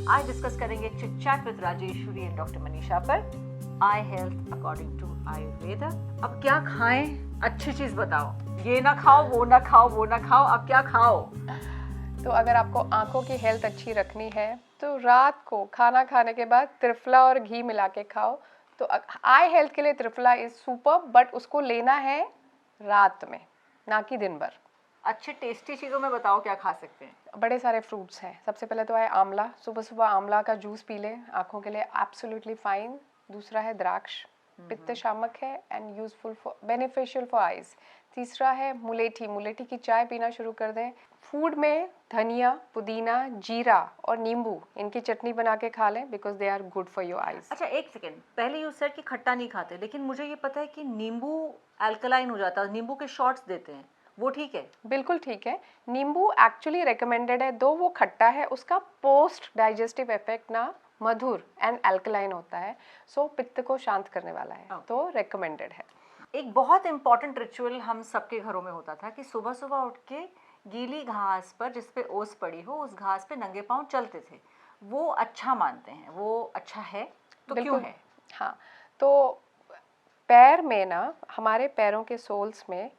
आज डिस्कस करेंगे chit chat with Rajeshwari and doctor Manisha पर आई हेल्थ अकॉर्डिंग टू आयुर्वेदा। अब क्या खाएं? अच्छी चीज बताओ, ये ना खाओ, वो ना खाओ, वो ना खाओ, अब क्या खाओ? तो अगर आपको आंखों की हेल्थ अच्छी रखनी है तो रात को खाना खाने के बाद त्रिफला और घी मिला के खाओ। तो आई हेल्थ के लिए त्रिफला इज सुपर, बट उसको लेना है रात में, ना कि दिन भर। अच्छे टेस्टी चीजों में बताओ क्या खा सकते हैं। बड़े सारे फ्रूट्स हैं। सबसे पहले तो है आंवला, सुबह सुबह आंवला का जूस पी लें, आंखों के लिए एब्सोल्युटली फाइन। दूसरा है द्राक्ष, पित्त शामक है and useful for beneficial for eyes. तीसरा है मुलेठी, मुलेठी की चाय पीना शुरू कर दें। फूड में धनिया, पुदीना, जीरा और नींबू, इनकी चटनी बना के खा लें because they are good for your eyes. अच्छा एक सेकेंड, पहले यू सेड कि खट्टा नहीं खाते, लेकिन मुझे ये पता है कि नींबू अल्कलाइन हो जाता है, नींबू के शॉट्स देते हैं, वो ठीक है? बिल्कुल ठीक है। नींबू एक्चुअली रिकमेंडेड है, दो वो खट्टा है, उसका पोस्ट डाइजेस्टिव इफेक्ट ना मधुर एंड अल्कलाइन होता है, सो पित्त को शांत करने वाला है, तो रिकमेंडेड है। एक बहुत इंपॉर्टेंट रिचुअल हम सबके घरों में होता था कि सुबह सुबह उठ के गीली घास पर, जिस पे ओस पड़ी हो, उस घास पे नंगे पांव चलते थे। वो अच्छा मानते हैं, वो अच्छा है, तो क्यों है? हाँ, तो पैर में ना, हमारे पैरों के सोल्स में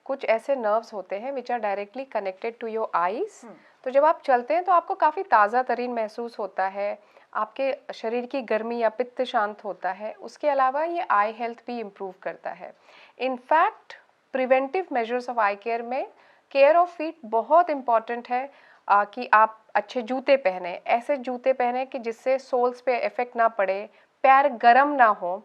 कुछ ऐसे नर्व्स होते हैं which are directly connected to your eyes. तो जब आप चलते हैं तो आपको काफ़ी ताज़ा तरीन महसूस होता है, आपके शरीर की गर्मी या पित्त शांत होता है। उसके अलावा ये आई हेल्थ भी इम्प्रूव करता है। In fact preventive measures of I care में केयर ऑफ फीट बहुत इम्पॉर्टेंट है। कि आप अच्छे जूते पहने, ऐसे जूते पहने कि जिससे सोल्स पे इफेक्ट ना पड़े, पैर गर्म ना हो,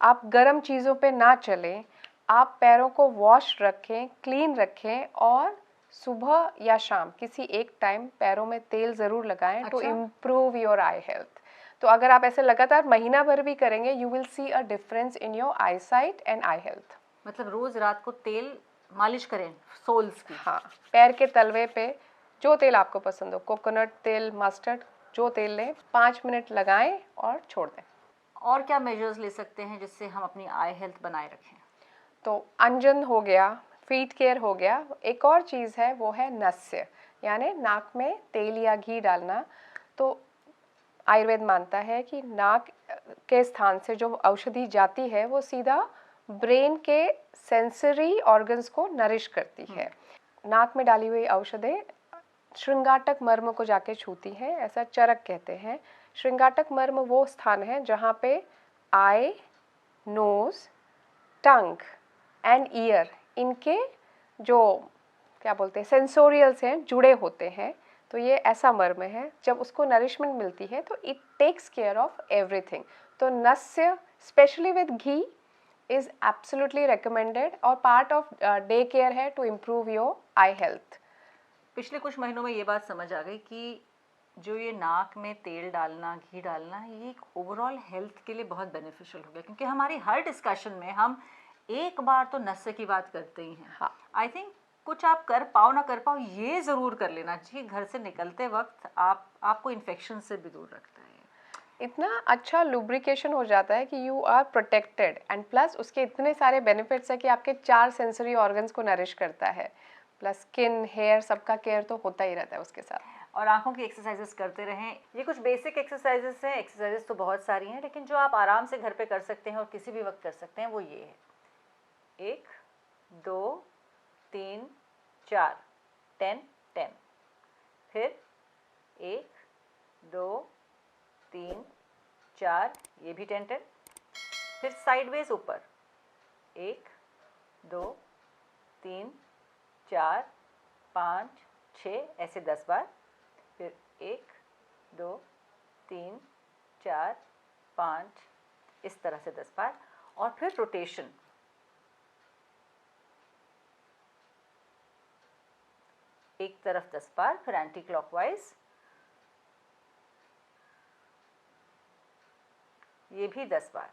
आप गर्म चीज़ों पे ना चलें, आप पैरों को वॉश रखें, क्लीन रखें, और सुबह या शाम किसी एक टाइम पैरों में तेल ज़रूर लगाएं to improve your eye health. तो अगर आप ऐसे लगातार महीना भर भी करेंगे, you will see a difference in your eyesight and eye health. मतलब रोज रात को तेल मालिश करें सोल्स की? हाँ, पैर के तलवे पे जो तेल आपको पसंद हो, कोकोनट तेल, मस्टर्ड, जो तेल लें, 5 मिनट लगाएं और छोड़ दें। और क्या मेजर्स ले सकते हैं जिससे हम अपनी आई हेल्थ बनाए रखें? तो अंजन हो गया, फीट केयर हो गया। एक और चीज़ है, वो है नस्य, यानी नाक में तेल या घी डालना। तो आयुर्वेद मानता है कि नाक के स्थान से जो औषधि जाती है वो सीधा ब्रेन के सेंसरी ऑर्गन्स को नरिश करती है। नाक में डाली हुई औषधि श्रृंगाटक मर्म को जाके छूती है, ऐसा चरक कहते हैं। श्रृंगाटक मर्म वो स्थान है जहाँ पे आई, नोज, टंग एंड ईयर, इनके जो क्या बोलते हैं सेंसोरियल्स हैं, जुड़े होते हैं। तो ये ऐसा मर्म है, जब उसको नरिशमेंट मिलती है तो it takes care of everything. तो नस्य specially with ghee is absolutely recommended और पार्ट ऑफ डे केयर है to improve your eye health. पिछले कुछ महीनों में ये बात समझ आ गई कि जो ये नाक में तेल डालना, घी डालना, ये एक ओवरऑल हेल्थ के लिए बहुत बेनिफिशियल हो गया, क्योंकि हमारी हर डिस्कशन में हम एक बार तो नस्य की बात करते ही हैं। हाँ, आई थिंक कुछ आप कर पाओ ना कर पाओ, ये ज़रूर कर लेना चाहिए। घर से निकलते वक्त आपको इन्फेक्शन से भी दूर रखता है। इतना अच्छा लुब्रिकेशन हो जाता है कि you are protected, and plus उसके इतने सारे बेनिफिट्स है कि आपके 4 सेंसरी ऑर्गन्स को नरिश करता है, प्लस स्किन, हेयर, सबका केयर तो होता ही रहता है उसके साथ। और आंखों की एक्सरसाइजेस करते रहें। ये कुछ बेसिक एक्सरसाइजेस हैं, एक्सरसाइजेस तो बहुत सारी हैं, लेकिन जो आप आराम से घर पे कर सकते हैं और किसी भी वक्त कर सकते हैं वो ये है: 1 2 3 4, 10 10। फिर 1 2 3 4, ये भी 10 10। फिर साइडवेज ऊपर 1 2 3 4 5 6, ऐसे 10 बार। फिर 1 2 3 4 5, इस तरह से 10 बार। और फिर रोटेशन, एक तरफ 10 बार, फिर एंटी क्लॉकवाइज, ये भी 10 बार।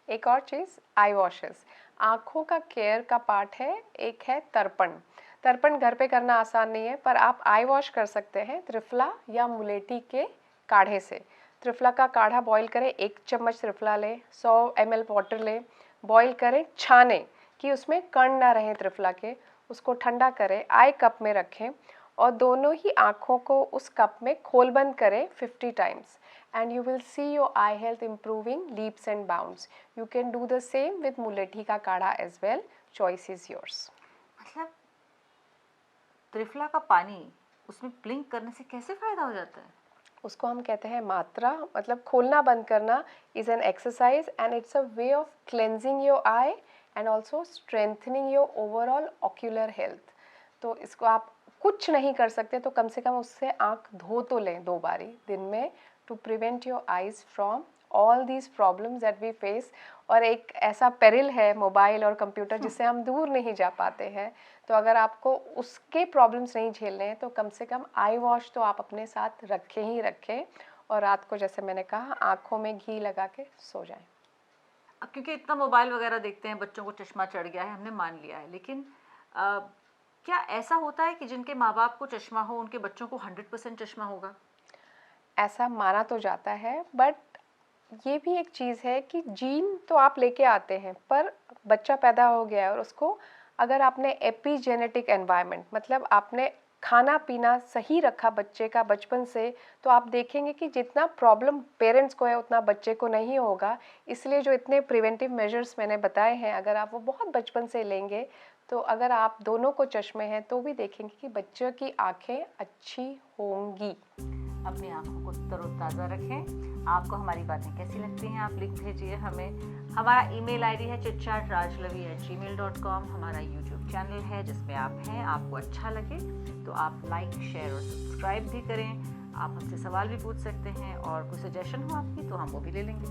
एक और चीज़, आई वॉशेस, आँखों का केयर का पार्ट है। एक है तर्पण। तर्पण घर पे करना आसान नहीं है, पर आप आई वॉश कर सकते हैं त्रिफला या मुलेठी के काढ़े से। त्रिफला का काढ़ा बॉईल करें, 1 चम्मच त्रिफला लें, 100 ml वाटर लें, बॉईल करें, छानें कि उसमें कण ना रहें त्रिफला के, उसको ठंडा करें, आई कप में रखें और दोनों ही आँखों को उस कप में खोल बंद करें 50 times and you will see your eye health improving leaps and bounds. You can do the same with मुलेठी का काढ़ा as well. Choice is yours. मतलब त्रिफला का पानी उसमें ब्लिंक करने से कैसे फायदा हो जाता है? उसको हम कहते हैं मात्रा, मतलब खोलना बंद करना is an exercise and it's a way of cleansing your eye and also strengthening your overall ocular health. तो इसको आप कुछ नहीं कर सकते तो कम से कम उससे आँख धो तो लें 2 बारी दिन में, to prevent your eyes from all these problems that we face. और एक ऐसा पेरिल है मोबाइल और कंप्यूटर जिससे हम दूर नहीं जा पाते हैं, तो अगर आपको उसके प्रॉब्लम्स नहीं झेलने हैं तो कम से कम आई वॉश तो आप अपने साथ रखें ही रखें, और रात को जैसे मैंने कहा आँखों में घी लगा के सो जाएं। अब क्योंकि इतना मोबाइल वगैरह देखते हैं, बच्चों को चश्मा चढ़ गया है, हमने मान लिया है, लेकिन क्या ऐसा होता है कि जिनके माँ बाप को चश्मा हो उनके बच्चों को 100% चश्मा होगा? ऐसा माना तो जाता है, बट ये भी एक चीज़ है कि जीन तो आप लेके आते हैं, पर बच्चा पैदा हो गया है और उसको अगर आपने एपिजेनेटिक एनवायरनमेंट, मतलब आपने खाना पीना सही रखा बच्चे का बचपन से, तो आप देखेंगे कि जितना प्रॉब्लम पेरेंट्स को है उतना बच्चे को नहीं होगा। इसलिए जो इतने प्रिवेंटिव मेजर्स मैंने बताए हैं, अगर आप वो बहुत बचपन से लेंगे, तो अगर आप दोनों को चश्मे हैं तो भी देखेंगे कि बच्चे की आँखें अच्छी होंगी। अपनी आँखों को तरोताज़ा रखें। आपको हमारी बातें कैसी लगती हैं आप लिख भेजिए हमें। हमारा ईमेल आईडी है chitchatrajlavi@gmail.com। हमारा यूट्यूब चैनल है जिसमें आप हैं, आपको अच्छा लगे तो आप लाइक, शेयर और सब्सक्राइब भी करें। आप हमसे सवाल भी पूछ सकते हैं और कोई सजेशन हो आपकी तो हम वो भी ले लेंगे।